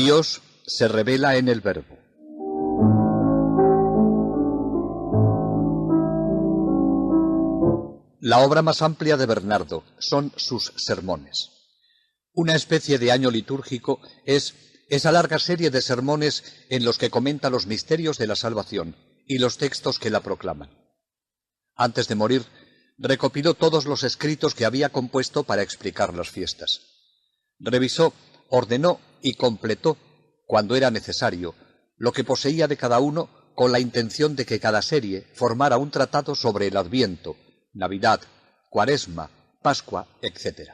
Dios se revela en el Verbo. La obra más amplia de Bernardo son sus sermones. Una especie de año litúrgico es esa larga serie de sermones en los que comenta los misterios de la salvación y los textos que la proclaman. Antes de morir, recopiló todos los escritos que había compuesto para explicar las fiestas. Revisó, ordenó y completó, cuando era necesario, lo que poseía de cada uno con la intención de que cada serie formara un tratado sobre el Adviento, Navidad, Cuaresma, Pascua, etc.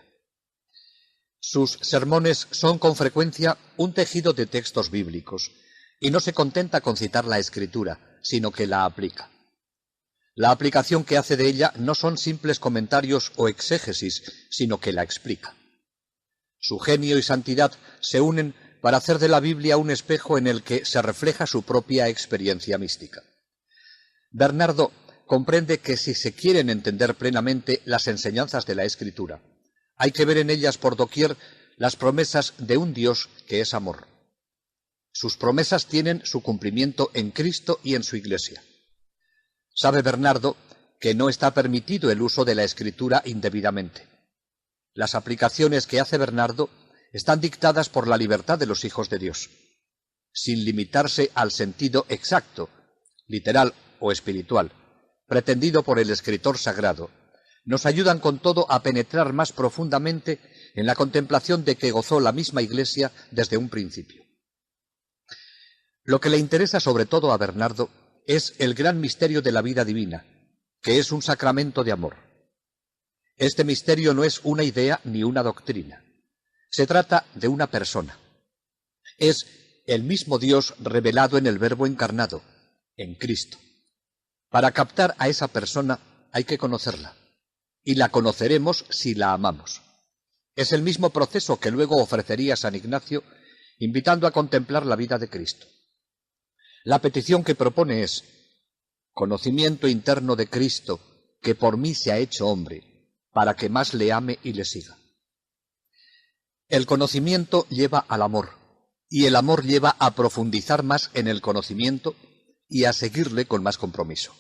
Sus sermones son con frecuencia un tejido de textos bíblicos, y no se contenta con citar la Escritura, sino que la aplica. La aplicación que hace de ella no son simples comentarios o exégesis, sino que la explica. Su genio y santidad se unen para hacer de la Biblia un espejo en el que se refleja su propia experiencia mística. Bernardo comprende que si se quieren entender plenamente las enseñanzas de la Escritura, hay que ver en ellas por doquier las promesas de un Dios que es amor. Sus promesas tienen su cumplimiento en Cristo y en su Iglesia. Sabe Bernardo que no está permitido el uso de la Escritura indebidamente. Las aplicaciones que hace Bernardo están dictadas por la libertad de los hijos de Dios, sin limitarse al sentido exacto, literal o espiritual, pretendido por el escritor sagrado. Nos ayudan con todo a penetrar más profundamente en la contemplación de que gozó la misma Iglesia desde un principio. Lo que le interesa sobre todo a Bernardo es el gran misterio de la vida divina, que es un sacramento de amor. Este misterio no es una idea ni una doctrina. Se trata de una persona. Es el mismo Dios revelado en el Verbo encarnado, en Cristo. Para captar a esa persona hay que conocerla, y la conoceremos si la amamos. Es el mismo proceso que luego ofrecería San Ignacio, invitando a contemplar la vida de Cristo. La petición que propone es: conocimiento interno de Cristo, que por mí se ha hecho hombre, para que más le ame y le siga. El conocimiento lleva al amor, y el amor lleva a profundizar más en el conocimiento y a seguirle con más compromiso.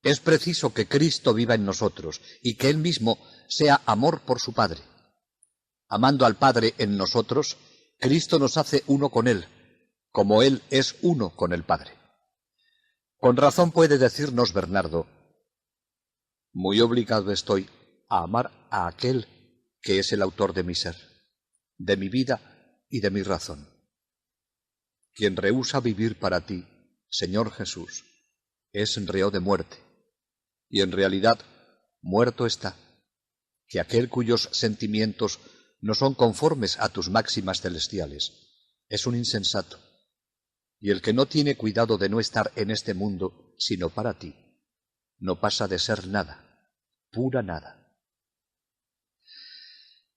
Es preciso que Cristo viva en nosotros y que Él mismo sea amor por su Padre. Amando al Padre en nosotros, Cristo nos hace uno con Él, como Él es uno con el Padre. Con razón puede decirnos Bernardo: muy obligado estoy a amar a aquel que es el autor de mi ser, de mi vida y de mi razón. Quien rehúsa vivir para ti, Señor Jesús, es reo de muerte, y en realidad muerto está, que aquel cuyos sentimientos no son conformes a tus máximas celestiales es un insensato, y el que no tiene cuidado de no estar en este mundo sino para ti, no pasa de ser nada, pura nada.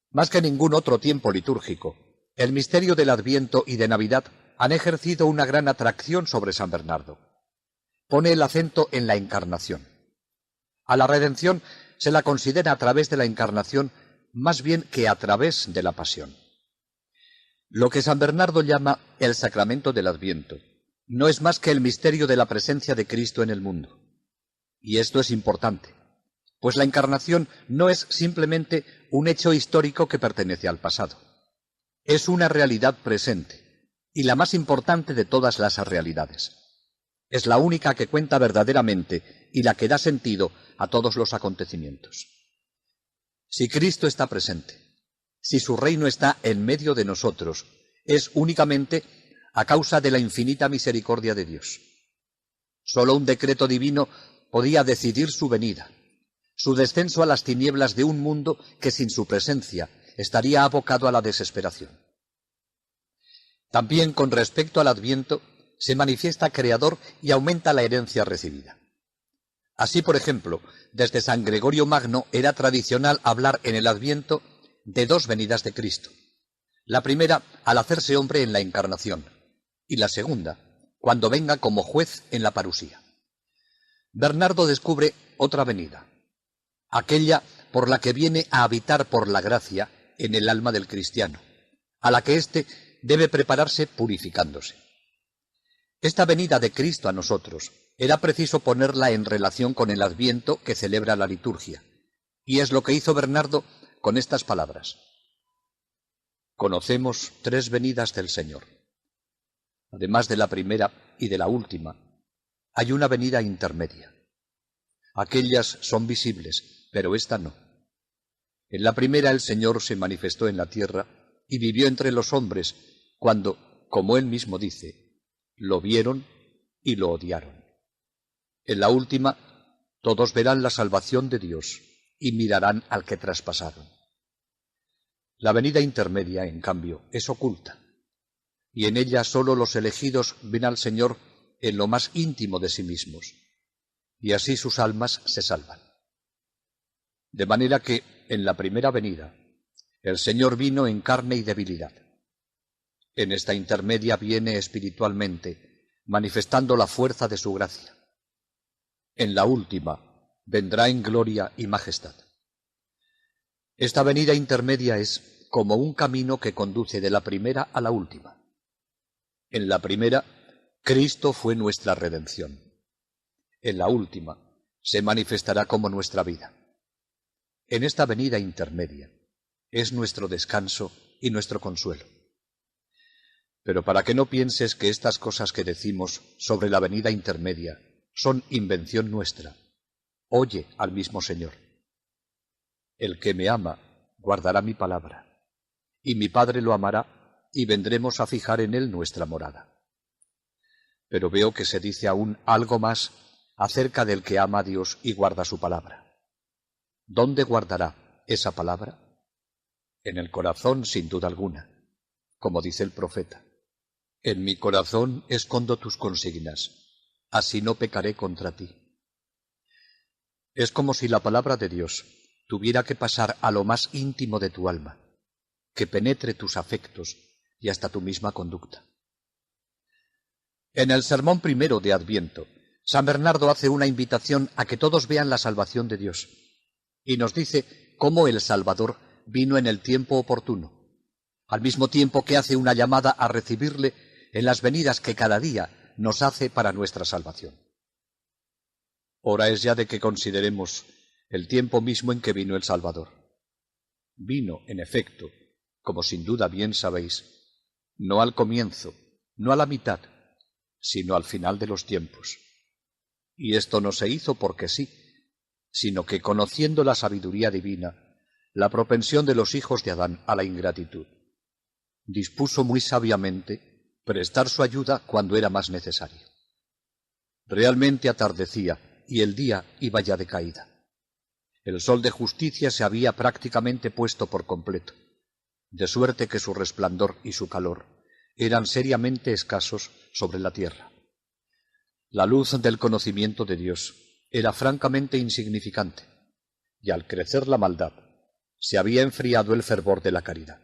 Más que ningún otro tiempo litúrgico, el misterio del Adviento y de Navidad han ejercido una gran atracción sobre San Bernardo. Pone el acento en la encarnación. A la redención se la considera a través de la encarnación más bien que a través de la pasión. Lo que San Bernardo llama el sacramento del Adviento no es más que el misterio de la presencia de Cristo en el mundo. Y esto es importante, pues la encarnación no es simplemente un hecho histórico que pertenece al pasado. Es una realidad presente, y la más importante de todas las realidades. Es la única que cuenta verdaderamente y la que da sentido a todos los acontecimientos. Si Cristo está presente, si su reino está en medio de nosotros, es únicamente a causa de la infinita misericordia de Dios. Solo un decreto divino podía decidir su venida, su descenso a las tinieblas de un mundo que sin su presencia estaría abocado a la desesperación. También con respecto al Adviento se manifiesta creador y aumenta la herencia recibida. Así, por ejemplo, desde San Gregorio Magno era tradicional hablar en el Adviento de dos venidas de Cristo. La primera, al hacerse hombre en la encarnación, y la segunda, cuando venga como juez en la parusía. Bernardo descubre otra venida, aquella por la que viene a habitar por la gracia en el alma del cristiano, a la que éste debe prepararse purificándose. Esta venida de Cristo a nosotros era preciso ponerla en relación con el Adviento que celebra la liturgia, y es lo que hizo Bernardo con estas palabras. Conocemos 3 venidas del Señor. Además de la primera y de la última, hay una venida intermedia. Aquellas son visibles, pero esta no. En la primera el Señor se manifestó en la tierra y vivió entre los hombres cuando, como él mismo dice, lo vieron y lo odiaron. En la última, todos verán la salvación de Dios y mirarán al que traspasaron. La venida intermedia, en cambio, es oculta, y en ella sólo los elegidos ven al Señor en lo más íntimo de sí mismos, y así sus almas se salvan. De manera que, en la primera venida, el Señor vino en carne y debilidad. En esta intermedia viene espiritualmente, manifestando la fuerza de su gracia. En la última, vendrá en gloria y majestad. Esta venida intermedia es como un camino que conduce de la primera a la última. En la primera, Cristo fue nuestra redención. En la última, se manifestará como nuestra vida. En esta venida intermedia, es nuestro descanso y nuestro consuelo. Pero para que no pienses que estas cosas que decimos sobre la venida intermedia son invención nuestra, oye al mismo Señor. El que me ama guardará mi palabra, y mi Padre lo amará, y vendremos a fijar en él nuestra morada. Pero veo que se dice aún algo más acerca del que ama a Dios y guarda su palabra. ¿Dónde guardará esa palabra? En el corazón, sin duda alguna, como dice el profeta. En mi corazón escondo tus consignas, así no pecaré contra ti. Es como si la palabra de Dios tuviera que pasar a lo más íntimo de tu alma, que penetre tus afectos y hasta tu misma conducta. En el sermón primero de Adviento, San Bernardo hace una invitación a que todos vean la salvación de Dios, y nos dice cómo el Salvador vino en el tiempo oportuno, al mismo tiempo que hace una llamada a recibirle en las venidas que cada día nos hace para nuestra salvación. Hora es ya de que consideremos el tiempo mismo en que vino el Salvador. Vino, en efecto, como sin duda bien sabéis, no al comienzo, no a la mitad, sino al final de los tiempos. Y esto no se hizo porque sí, sino que conociendo la sabiduría divina, la propensión de los hijos de Adán a la ingratitud, dispuso muy sabiamente prestar su ayuda cuando era más necesario. Realmente atardecía y el día iba ya de caída. El sol de justicia se había prácticamente puesto por completo, de suerte que su resplandor y su calor eran seriamente escasos sobre la tierra. La luz del conocimiento de Dios era francamente insignificante, y al crecer la maldad, se había enfriado el fervor de la caridad.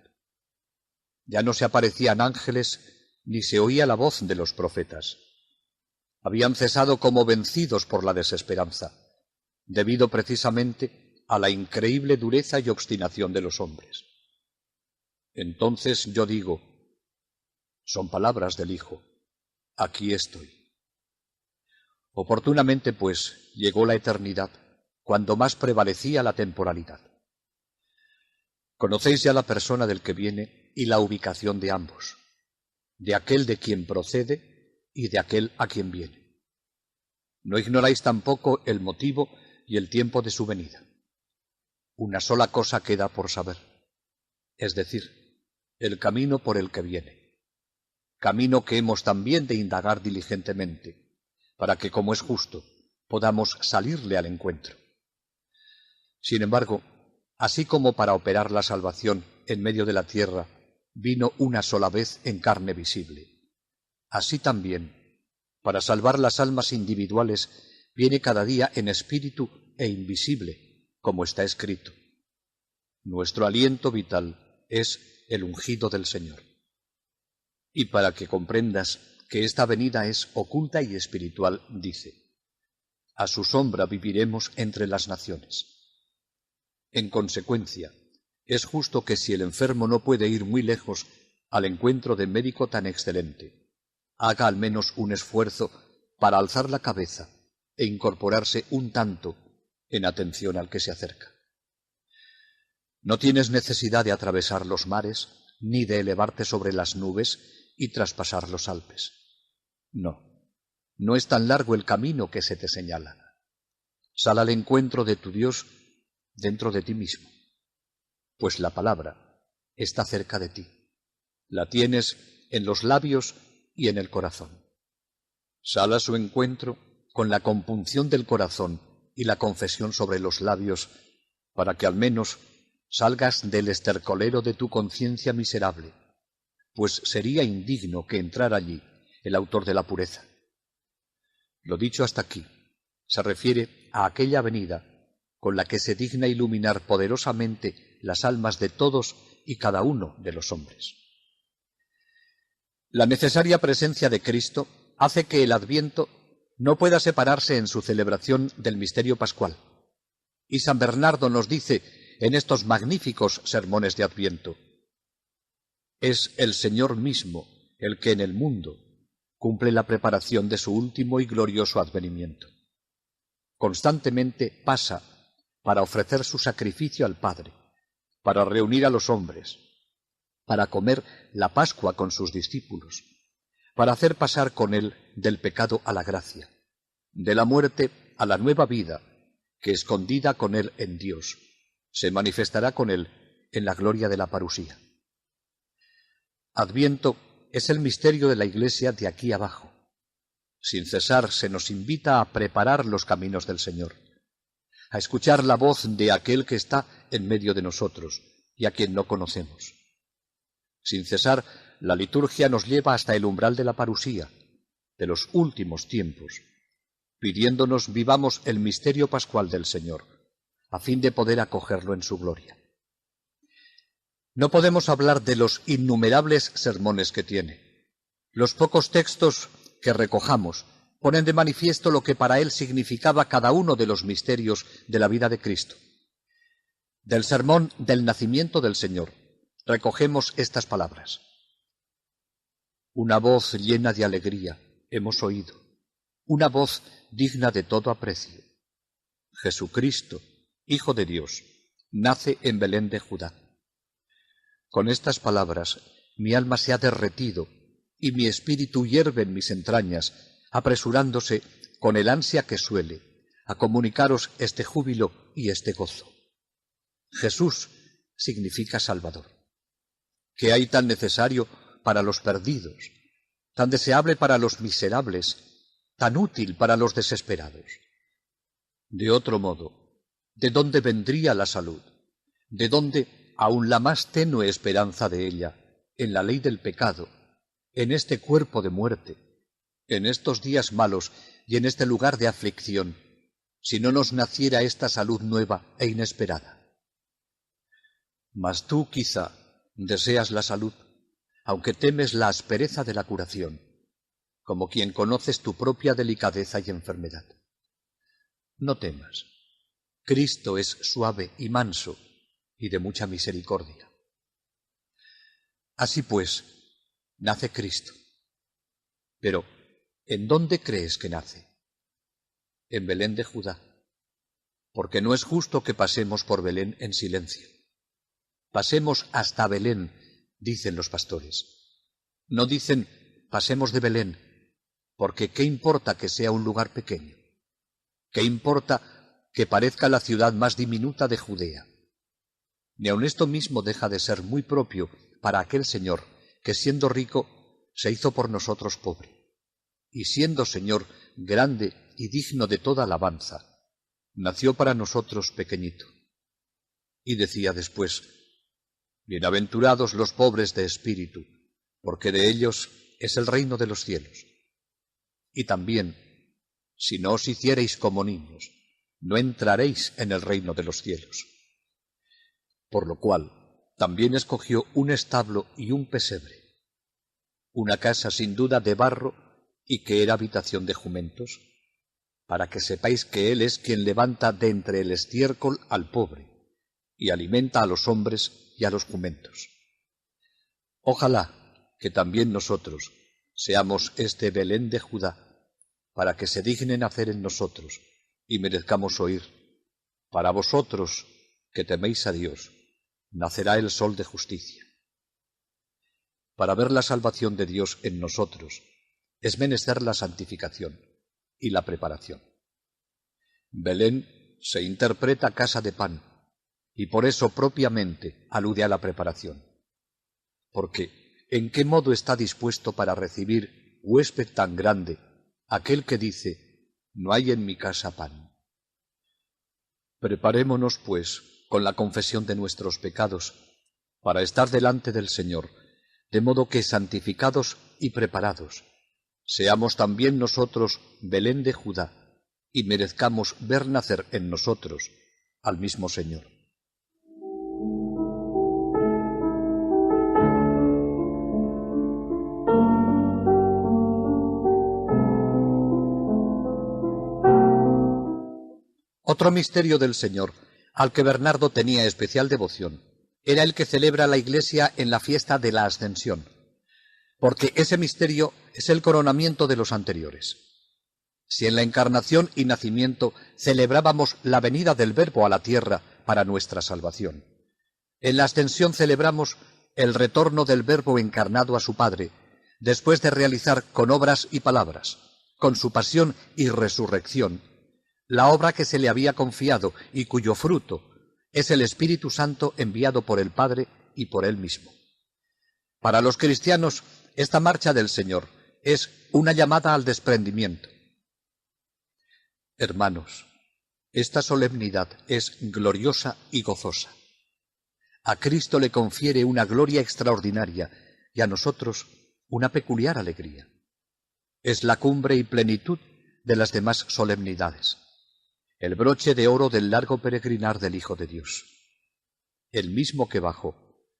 Ya no se aparecían ángeles, ni se oía la voz de los profetas. Habían cesado como vencidos por la desesperanza, debido precisamente a la increíble dureza y obstinación de los hombres. Entonces yo digo, son palabras del Hijo, aquí estoy. Oportunamente, pues, llegó la eternidad, cuando más prevalecía la temporalidad. Conocéis ya la persona del que viene y la ubicación de ambos, de aquel de quien procede y de aquel a quien viene. No ignoráis tampoco el motivo y el tiempo de su venida. Una sola cosa queda por saber, es decir, el camino por el que viene, camino que hemos también de indagar diligentemente, para que, como es justo, podamos salirle al encuentro. Sin embargo, así como para operar la salvación en medio de la tierra vino una sola vez en carne visible, así también, para salvar las almas individuales, viene cada día en espíritu e invisible, como está escrito. Nuestro aliento vital es el ungido del Señor. Y para que comprendas que esta venida es oculta y espiritual, dice, a su sombra viviremos entre las naciones. En consecuencia, es justo que si el enfermo no puede ir muy lejos al encuentro de médico tan excelente, haga al menos un esfuerzo para alzar la cabeza e incorporarse un tanto en atención al que se acerca. No tienes necesidad de atravesar los mares, ni de elevarte sobre las nubes y traspasar los Alpes. No, no es tan largo el camino que se te señala. Sal al encuentro de tu Dios dentro de ti mismo, pues la palabra está cerca de ti. La tienes en los labios y en el corazón. Sal a su encuentro con la compunción del corazón y la confesión sobre los labios, para que al menos salgas del estercolero de tu conciencia miserable, pues sería indigno que entrara allí el autor de la pureza. Lo dicho hasta aquí se refiere a aquella venida con la que se digna iluminar poderosamente las almas de todos y cada uno de los hombres. La necesaria presencia de Cristo hace que el Adviento no pueda separarse en su celebración del misterio pascual. Y San Bernardo nos dice en estos magníficos sermones de Adviento: es el Señor mismo el que en el mundo cumple la preparación de su último y glorioso advenimiento. Constantemente pasa para ofrecer su sacrificio al Padre, para reunir a los hombres, para comer la Pascua con sus discípulos, para hacer pasar con él del pecado a la gracia, de la muerte a la nueva vida, que escondida con él en Dios, se manifestará con él en la gloria de la parusía. Adviento es el misterio de la Iglesia de aquí abajo. Sin cesar se nos invita a preparar los caminos del Señor, a escuchar la voz de aquel que está en medio de nosotros y a quien no conocemos. Sin cesar, la liturgia nos lleva hasta el umbral de la parusía, de los últimos tiempos, pidiéndonos vivamos el misterio pascual del Señor, a fin de poder acogerlo en su gloria. No podemos hablar de los innumerables sermones que tiene. Los pocos textos que recojamos ponen de manifiesto lo que para él significaba cada uno de los misterios de la vida de Cristo. Del sermón del nacimiento del Señor recogemos estas palabras: una voz llena de alegría hemos oído, una voz digna de todo aprecio. Jesucristo, Hijo de Dios, nace en Belén de Judá. Con estas palabras mi alma se ha derretido y mi espíritu hierve en mis entrañas, apresurándose con el ansia que suele a comunicaros este júbilo y este gozo. Jesús significa Salvador. ¿Qué hay tan necesario para los perdidos, tan deseable para los miserables, tan útil para los desesperados? De otro modo, ¿de dónde vendría la salud? ¿De dónde aun la más tenue esperanza de ella, en la ley del pecado, en este cuerpo de muerte, en estos días malos y en este lugar de aflicción, si no nos naciera esta salud nueva e inesperada? Mas tú quizá deseas la salud, aunque temes la aspereza de la curación, como quien conoces tu propia delicadeza y enfermedad. No temas. Cristo es suave y manso y de mucha misericordia. Así pues, nace Cristo. Pero, ¿en dónde crees que nace? En Belén de Judá, porque no es justo que pasemos por Belén en silencio. Pasemos hasta Belén, dicen los pastores. No dicen pasemos de Belén, porque ¿qué importa que sea un lugar pequeño? ¿Qué importa que parezca la ciudad más diminuta de Judea? Ni aun esto mismo deja de ser muy propio para aquel Señor que, siendo rico, se hizo por nosotros pobre, y siendo Señor grande y digno de toda alabanza, nació para nosotros pequeñito. Y decía después: bienaventurados los pobres de espíritu, porque de ellos es el reino de los cielos. Y también: si no os hiciereis como niños, no entraréis en el reino de los cielos. Por lo cual también escogió un establo y un pesebre, una casa sin duda de barro y que era habitación de jumentos, para que sepáis que Él es quien levanta de entre el estiércol al pobre y alimenta a los hombres y a los jumentos. Ojalá que también nosotros seamos este Belén de Judá, para que se dignen hacer en nosotros y merezcamos oír: para vosotros, que teméis a Dios, nacerá el sol de justicia. Para ver la salvación de Dios en nosotros, es menester la santificación y la preparación. Belén se interpreta casa de pan, y por eso propiamente alude a la preparación. Porque, ¿en qué modo está dispuesto para recibir huésped tan grande aquel que dice: no hay en mi casa pan? Preparémonos, pues, con la confesión de nuestros pecados, para estar delante del Señor, de modo que, santificados y preparados, seamos también nosotros Belén de Judá, y merezcamos ver nacer en nosotros al mismo Señor. Otro misterio del Señor, al que Bernardo tenía especial devoción, era el que celebra la Iglesia en la fiesta de la Ascensión, porque ese misterio es el coronamiento de los anteriores. Si en la encarnación y nacimiento celebrábamos la venida del Verbo a la tierra para nuestra salvación, en la Ascensión celebramos el retorno del Verbo encarnado a su Padre, después de realizar con obras y palabras, con su pasión y resurrección, la obra que se le había confiado y cuyo fruto es el Espíritu Santo enviado por el Padre y por él mismo. Para los cristianos, esta marcha del Señor es una llamada al desprendimiento. Hermanos, esta solemnidad es gloriosa y gozosa. A Cristo le confiere una gloria extraordinaria y a nosotros una peculiar alegría. Es la cumbre y plenitud de las demás solemnidades, el broche de oro del largo peregrinar del Hijo de Dios. El mismo que bajó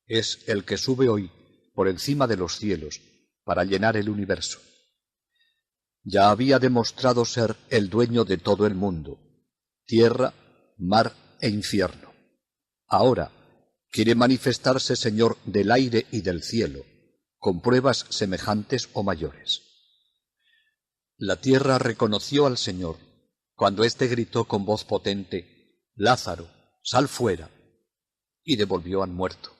es el que sube hoy por encima de los cielos para llenar el universo. Ya había demostrado ser el dueño de todo el mundo, tierra, mar e infierno. Ahora quiere manifestarse Señor del aire y del cielo, con pruebas semejantes o mayores. La tierra reconoció al Señor cuando éste gritó con voz potente: Lázaro, sal fuera, y devolvió al muerto.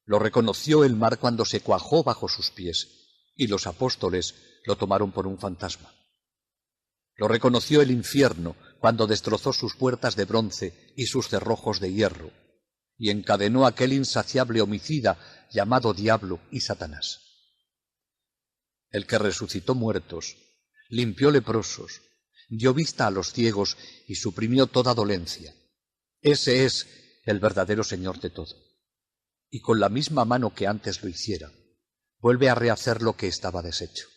Lo reconoció el mar cuando se cuajó bajo sus pies, y los apóstoles lo tomaron por un fantasma. Lo reconoció el infierno cuando destrozó sus puertas de bronce y sus cerrojos de hierro, y encadenó a aquel insaciable homicida llamado Diablo y Satanás. El que resucitó muertos, limpió leprosos, dio vista a los ciegos y suprimió toda dolencia. Ese es el verdadero Señor de todo. Y con la misma mano que antes lo hiciera, vuelve a rehacer lo que estaba deshecho.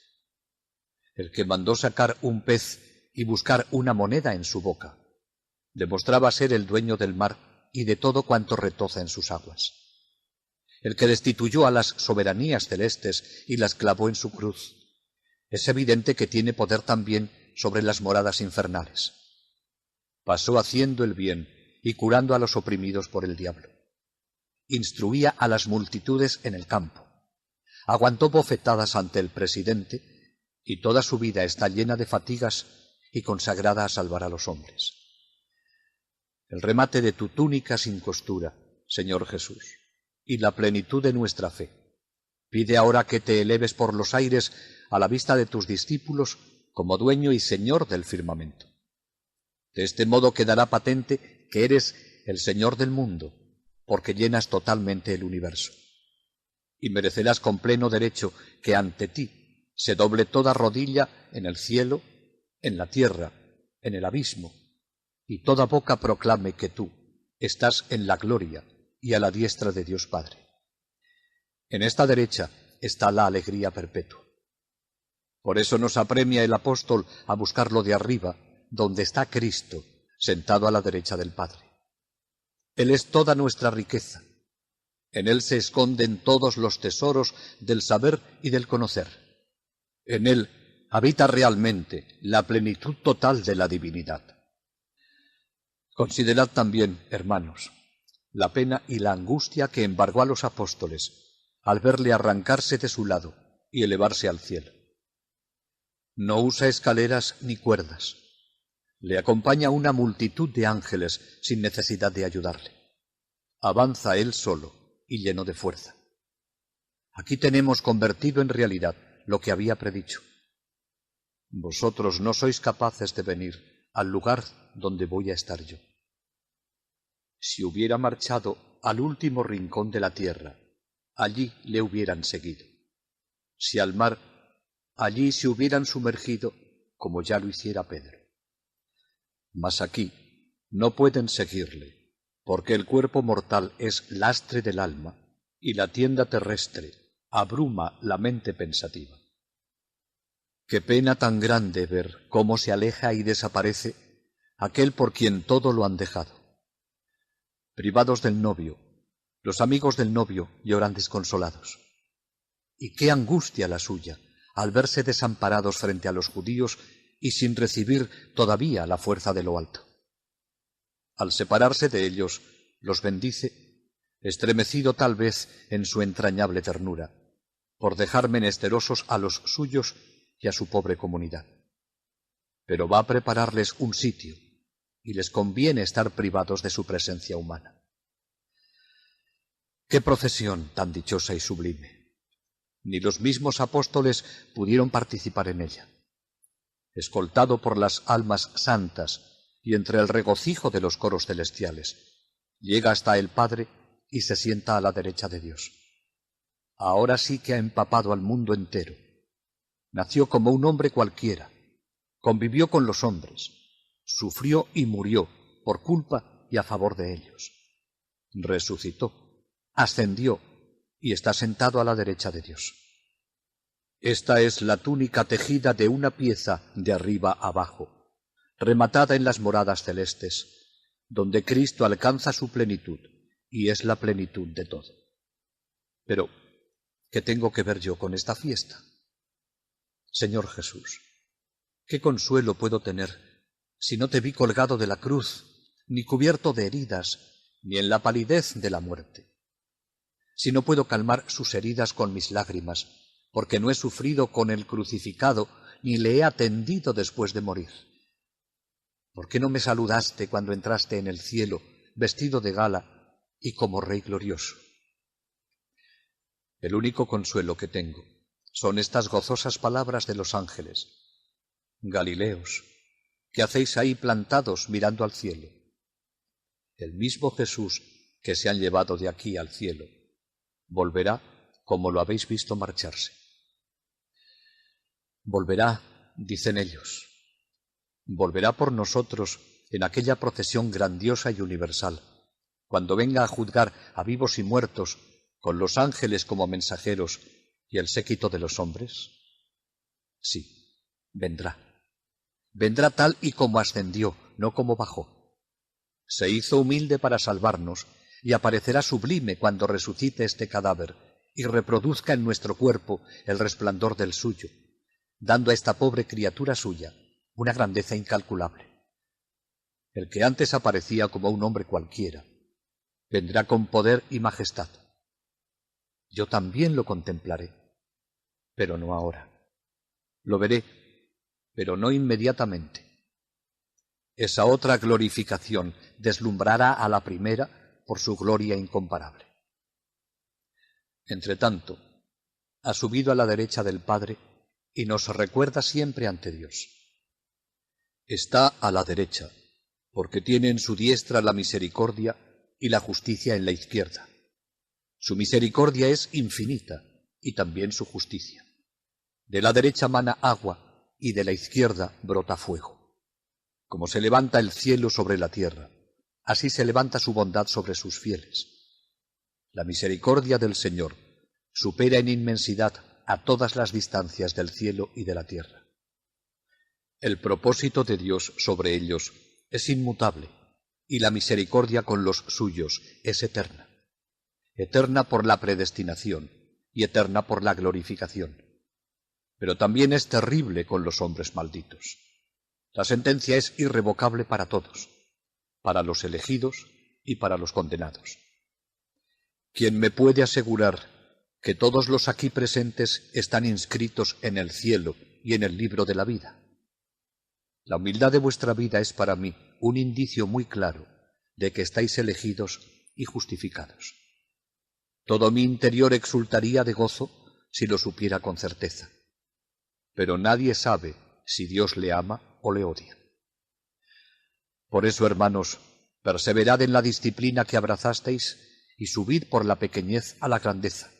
El que mandó sacar un pez y buscar una moneda en su boca, demostraba ser el dueño del mar y de todo cuanto retoza en sus aguas. El que destituyó a las soberanías celestes y las clavó en su cruz, es evidente que tiene poder también sobre las moradas infernales. Pasó haciendo el bien y curando a los oprimidos por el diablo. Instruía a las multitudes en el campo. Aguantó bofetadas ante el presidente y toda su vida está llena de fatigas y consagrada a salvar a los hombres. El remate de tu túnica sin costura, Señor Jesús, y la plenitud de nuestra fe. Pide ahora que te eleves por los aires a la vista de tus discípulos como dueño y señor del firmamento. De este modo quedará patente que eres el Señor del mundo, porque llenas totalmente el universo. Y merecerás con pleno derecho que ante ti se doble toda rodilla en el cielo, en la tierra, en el abismo, y toda boca proclame que tú estás en la gloria y a la diestra de Dios Padre. En esta derecha está la alegría perpetua. Por eso nos apremia el apóstol a buscarlo de arriba, donde está Cristo, sentado a la derecha del Padre. Él es toda nuestra riqueza. En Él se esconden todos los tesoros del saber y del conocer. En Él habita realmente la plenitud total de la divinidad. Considerad también, hermanos, la pena y la angustia que embargó a los apóstoles al verle arrancarse de su lado y elevarse al cielo. No usa escaleras ni cuerdas. Le acompaña una multitud de ángeles sin necesidad de ayudarle. Avanza él solo y lleno de fuerza. Aquí tenemos convertido en realidad lo que había predicho. Vosotros no sois capaces de venir al lugar donde voy a estar yo. Si hubiera marchado al último rincón de la tierra, allí le hubieran seguido. Si al mar, allí se hubieran sumergido, como ya lo hiciera Pedro. Mas aquí no pueden seguirle, porque el cuerpo mortal es lastre del alma y la tienda terrestre abruma la mente pensativa. Qué pena tan grande ver cómo se aleja y desaparece aquel por quien todo lo han dejado. Privados del novio, los amigos del novio lloran desconsolados. Y qué angustia la suya al verse desamparados frente a los judíos y sin recibir todavía la fuerza de lo alto. Al separarse de ellos, los bendice, estremecido tal vez en su entrañable ternura, por dejar menesterosos a los suyos y a su pobre comunidad. Pero va a prepararles un sitio, y les conviene estar privados de su presencia humana. ¡Qué procesión tan dichosa y sublime! Ni los mismos apóstoles pudieron participar en ella. Escoltado por las almas santas y entre el regocijo de los coros celestiales, llega hasta el Padre y se sienta a la derecha de Dios. Ahora sí que ha empapado al mundo entero. Nació como un hombre cualquiera, convivió con los hombres, sufrió y murió por culpa y a favor de ellos. Resucitó, ascendió y está sentado a la derecha de Dios. Esta es la túnica tejida de una pieza de arriba abajo, rematada en las moradas celestes, donde Cristo alcanza su plenitud y es la plenitud de todo. Pero, ¿qué tengo que ver yo con esta fiesta? Señor Jesús, ¿qué consuelo puedo tener si no te vi colgado de la cruz, ni cubierto de heridas, ni en la palidez de la muerte? Si no puedo calmar sus heridas con mis lágrimas, porque no he sufrido con el crucificado, ni le he atendido después de morir. ¿Por qué no me saludaste cuando entraste en el cielo, vestido de gala y como Rey glorioso? El único consuelo que tengo son estas gozosas palabras de los ángeles. Galileos, ¿qué hacéis ahí plantados mirando al cielo? El mismo Jesús que se han llevado de aquí al cielo volverá como lo habéis visto marcharse. Volverá, dicen ellos, volverá por nosotros en aquella procesión grandiosa y universal, cuando venga a juzgar a vivos y muertos, con los ángeles como mensajeros y el séquito de los hombres. Sí, vendrá. Vendrá tal y como ascendió, no como bajó. Se hizo humilde para salvarnos y aparecerá sublime cuando resucite este cadáver y reproduzca en nuestro cuerpo el resplandor del suyo, dando a esta pobre criatura suya una grandeza incalculable. El que antes aparecía como un hombre cualquiera, vendrá con poder y majestad. Yo también lo contemplaré, pero no ahora. Lo veré, pero no inmediatamente. Esa otra glorificación deslumbrará a la primera por su gloria incomparable. Entretanto, ha subido a la derecha del Padre y nos recuerda siempre ante Dios. Está a la derecha, porque tiene en su diestra la misericordia y la justicia en la izquierda. Su misericordia es infinita y también su justicia. De la derecha mana agua y de la izquierda brota fuego. Como se levanta el cielo sobre la tierra, así se levanta su bondad sobre sus fieles. La misericordia del Señor supera en inmensidad a todas las distancias del cielo y de la tierra. El propósito de Dios sobre ellos es inmutable y la misericordia con los suyos es eterna. Eterna por la predestinación y eterna por la glorificación. Pero también es terrible con los hombres malditos. La sentencia es irrevocable para todos, para los elegidos y para los condenados. ¿Quién me puede asegurar que todos los aquí presentes están inscritos en el cielo y en el libro de la vida. La humildad de vuestra vida es para mí un indicio muy claro de que estáis elegidos y justificados. Todo mi interior exultaría de gozo si lo supiera con certeza. Pero nadie sabe si Dios le ama o le odia. Por eso, hermanos, perseverad en la disciplina que abrazasteis y subid por la pequeñez a la grandeza.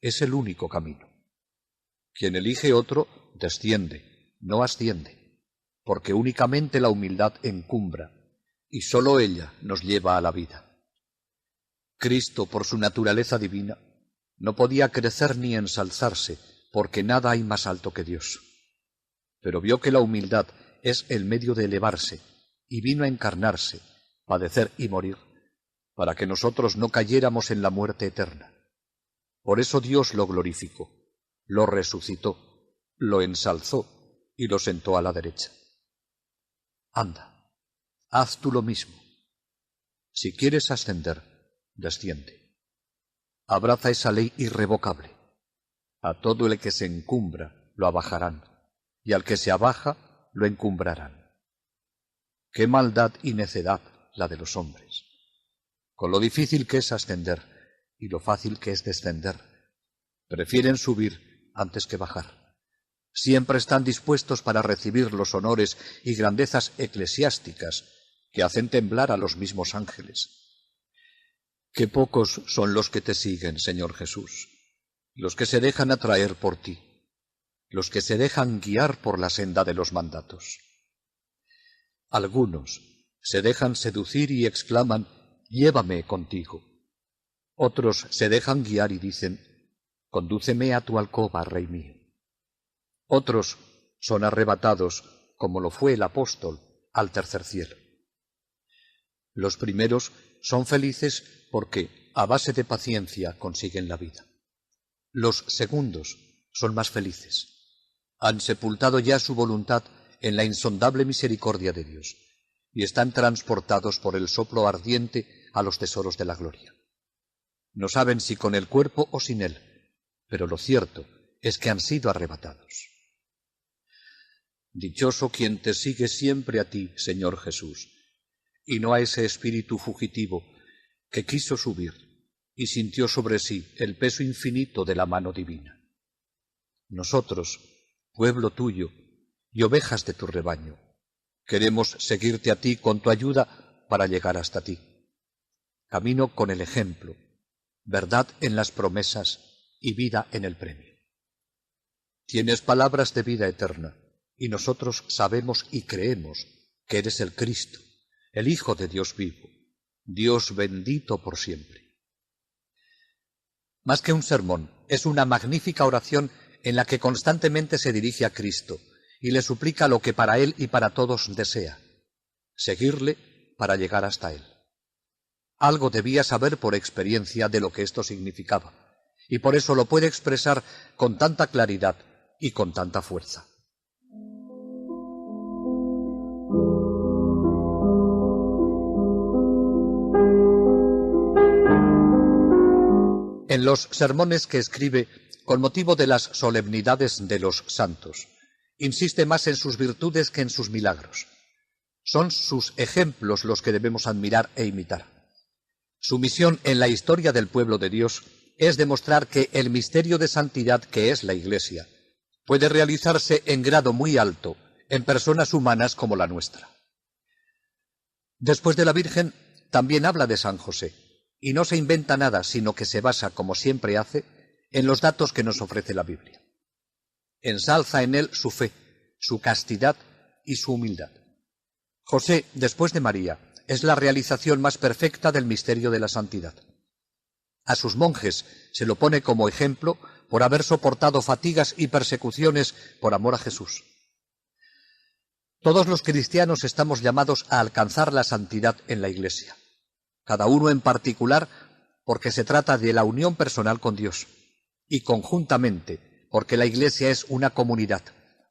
Es el único camino. Quien elige otro, desciende, no asciende, porque únicamente la humildad encumbra, y sólo ella nos lleva a la vida. Cristo, por su naturaleza divina, no podía crecer ni ensalzarse, porque nada hay más alto que Dios. Pero vio que la humildad es el medio de elevarse, y vino a encarnarse, padecer y morir, para que nosotros no cayéramos en la muerte eterna. Por eso Dios lo glorificó, lo resucitó, lo ensalzó y lo sentó a la derecha. Anda, haz tú lo mismo. Si quieres ascender, desciende. Abraza esa ley irrevocable. A todo el que se encumbra lo abajarán, y al que se abaja lo encumbrarán. Qué maldad y necedad la de los hombres. Con lo difícil que es ascender y lo fácil que es descender, prefieren subir antes que bajar. Siempre están dispuestos para recibir los honores y grandezas eclesiásticas que hacen temblar a los mismos ángeles. Qué pocos son los que te siguen, Señor Jesús, los que se dejan atraer por ti, los que se dejan guiar por la senda de los mandatos. Algunos se dejan seducir y exclaman: llévame contigo. Otros se dejan guiar y dicen: condúceme a tu alcoba, Rey mío. Otros son arrebatados, como lo fue el apóstol, al tercer cielo. Los primeros son felices porque, a base de paciencia, consiguen la vida. Los segundos son más felices. Han sepultado ya su voluntad en la insondable misericordia de Dios y están transportados por el soplo ardiente a los tesoros de la gloria. No saben si con el cuerpo o sin él, pero lo cierto es que han sido arrebatados. Dichoso quien te sigue siempre a ti, Señor Jesús, y no a ese espíritu fugitivo que quiso subir y sintió sobre sí el peso infinito de la mano divina. Nosotros, pueblo tuyo y ovejas de tu rebaño, queremos seguirte a ti con tu ayuda para llegar hasta ti. Camino con el ejemplo, verdad en las promesas y vida en el premio. Tienes palabras de vida eterna, y nosotros sabemos y creemos que eres el Cristo, el Hijo de Dios vivo, Dios bendito por siempre. Más que un sermón, es una magnífica oración en la que constantemente se dirige a Cristo y le suplica lo que para él y para todos desea: seguirle para llegar hasta él. Algo debía saber por experiencia de lo que esto significaba, y por eso lo puede expresar con tanta claridad y con tanta fuerza. En los sermones que escribe con motivo de las solemnidades de los santos, insiste más en sus virtudes que en sus milagros. Son sus ejemplos los que debemos admirar e imitar. Su misión en la historia del pueblo de Dios es demostrar que el misterio de santidad que es la Iglesia puede realizarse en grado muy alto en personas humanas como la nuestra. Después de la Virgen, también habla de San José, y no se inventa nada, sino que se basa, como siempre hace, en los datos que nos ofrece la Biblia. Ensalza en él su fe, su castidad y su humildad. José, después de María, es la realización más perfecta del misterio de la santidad. A sus monjes se lo pone como ejemplo por haber soportado fatigas y persecuciones por amor a Jesús. Todos los cristianos estamos llamados a alcanzar la santidad en la Iglesia, cada uno en particular porque se trata de la unión personal con Dios, y conjuntamente porque la Iglesia es una comunidad,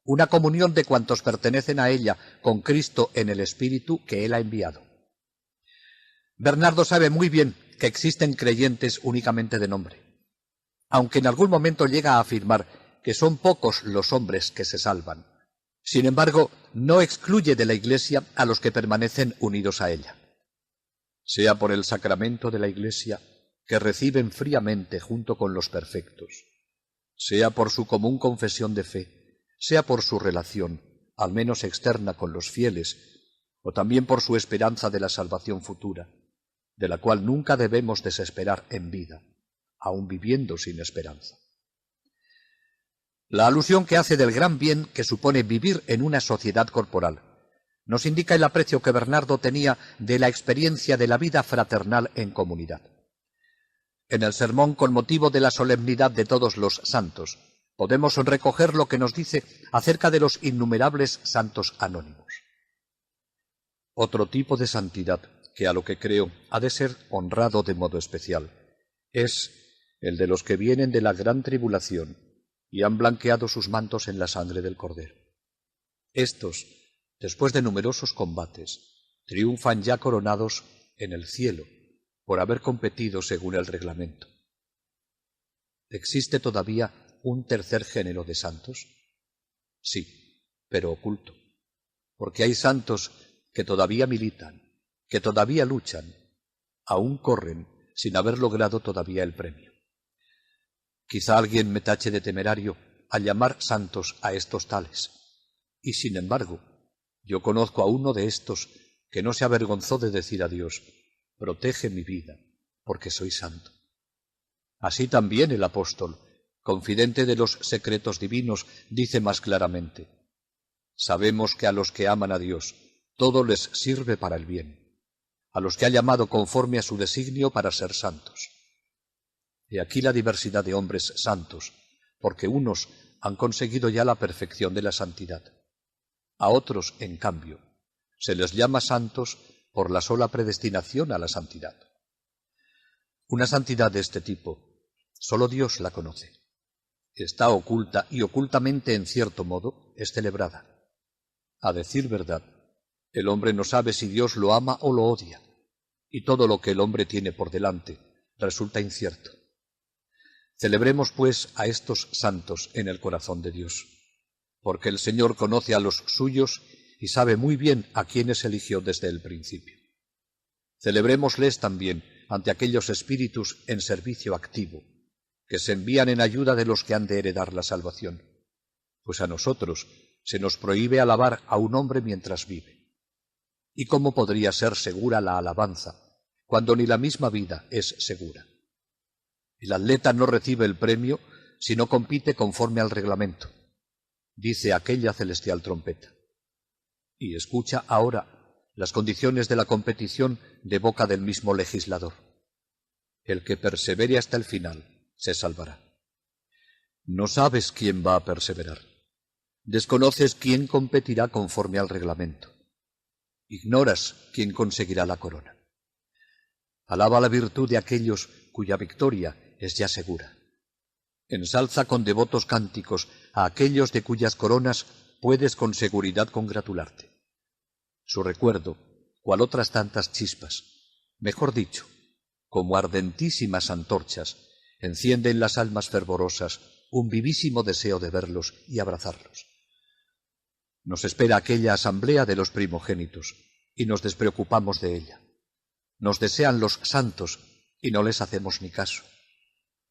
una comunión de cuantos pertenecen a ella con Cristo en el Espíritu que Él ha enviado. Bernardo sabe muy bien que existen creyentes únicamente de nombre. aunque en algún momento llega a afirmar que son pocos los hombres que se salvan. Sin embargo, no excluye de la Iglesia a los que permanecen unidos a ella. Sea por el sacramento de la Iglesia, que reciben fríamente junto con los perfectos, sea por su común confesión de fe, sea por su relación, al menos externa, con los fieles, o también por su esperanza de la salvación futura, de la cual nunca debemos desesperar en vida, aun viviendo sin esperanza. La alusión que hace del gran bien que supone vivir en una sociedad corporal nos indica el aprecio que Bernardo tenía de la experiencia de la vida fraternal en comunidad. En el sermón con motivo de la solemnidad de todos los santos, podemos recoger lo que nos dice acerca de los innumerables santos anónimos. Otro tipo de santidad, que a lo que creo ha de ser honrado de modo especial, es el de los que vienen de la gran tribulación y han blanqueado sus mantos en la sangre del Cordero. Estos, después de numerosos combates, triunfan ya coronados en el cielo por haber competido según el reglamento. ¿Existe todavía un tercer género de santos? Sí, pero oculto, porque hay santos que todavía militan, que todavía luchan, aún corren sin haber logrado todavía el premio. Quizá alguien me tache de temerario al llamar santos a estos tales, y sin embargo, yo conozco a uno de estos que no se avergonzó de decir a Dios: protege mi vida, porque soy santo. Así también el apóstol, confidente de los secretos divinos, dice más claramente: sabemos que a los que aman a Dios, todo les sirve para el bien, a los que ha llamado conforme a su designio para ser santos. He aquí la diversidad de hombres santos, porque unos han conseguido ya la perfección de la santidad. A otros, en cambio, se les llama santos por la sola predestinación a la santidad. Una santidad de este tipo, solo Dios la conoce. Está oculta y ocultamente, en cierto modo, es celebrada. A decir verdad, el hombre no sabe si Dios lo ama o lo odia, y todo lo que el hombre tiene por delante resulta incierto. Celebremos, pues, a estos santos en el corazón de Dios, porque el Señor conoce a los suyos y sabe muy bien a quienes eligió desde el principio. Celebrémosles también ante aquellos espíritus en servicio activo, que se envían en ayuda de los que han de heredar la salvación, pues a nosotros se nos prohíbe alabar a un hombre mientras vive. ¿Y cómo podría ser segura la alabanza, cuando ni la misma vida es segura? El atleta no recibe el premio si no compite conforme al reglamento, dice aquella celestial trompeta. Y escucha ahora las condiciones de la competición de boca del mismo legislador. El que persevere hasta el final se salvará. No sabes quién va a perseverar. Desconoces quién competirá conforme al reglamento. Ignoras quién conseguirá la corona. Alaba la virtud de aquellos cuya victoria es ya segura. Ensalza con devotos cánticos a aquellos de cuyas coronas puedes con seguridad congratularte. Su recuerdo, cual otras tantas chispas, mejor dicho, como ardentísimas antorchas, enciende en las almas fervorosas un vivísimo deseo de verlos y abrazarlos. Nos espera aquella asamblea de los primogénitos y nos despreocupamos de ella. Nos desean los santos y no les hacemos ni caso.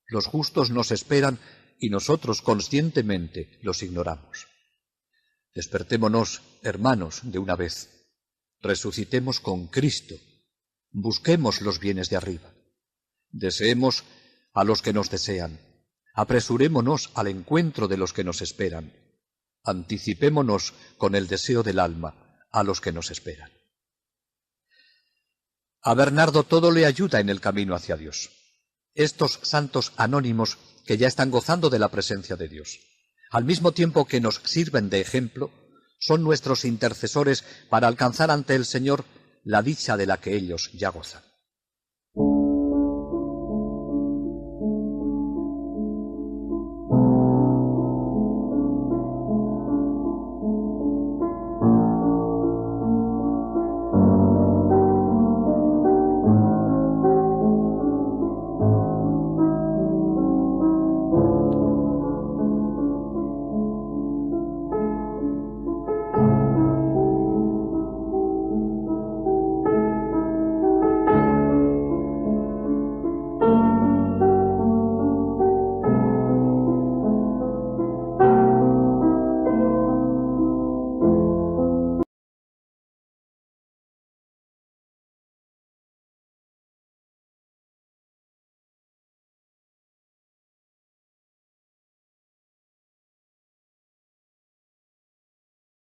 Los justos nos esperan y nosotros conscientemente los ignoramos. Despertémonos, hermanos, de una vez. Resucitemos con Cristo. Busquemos los bienes de arriba. Deseemos a los que nos desean. Apresurémonos al encuentro de los que nos esperan. Anticipémonos con el deseo del alma a los que nos esperan. A Bernardo todo le ayuda en el camino hacia Dios. Estos santos anónimos que ya están gozando de la presencia de Dios, al mismo tiempo que nos sirven de ejemplo, son nuestros intercesores para alcanzar ante el Señor la dicha de la que ellos ya gozan.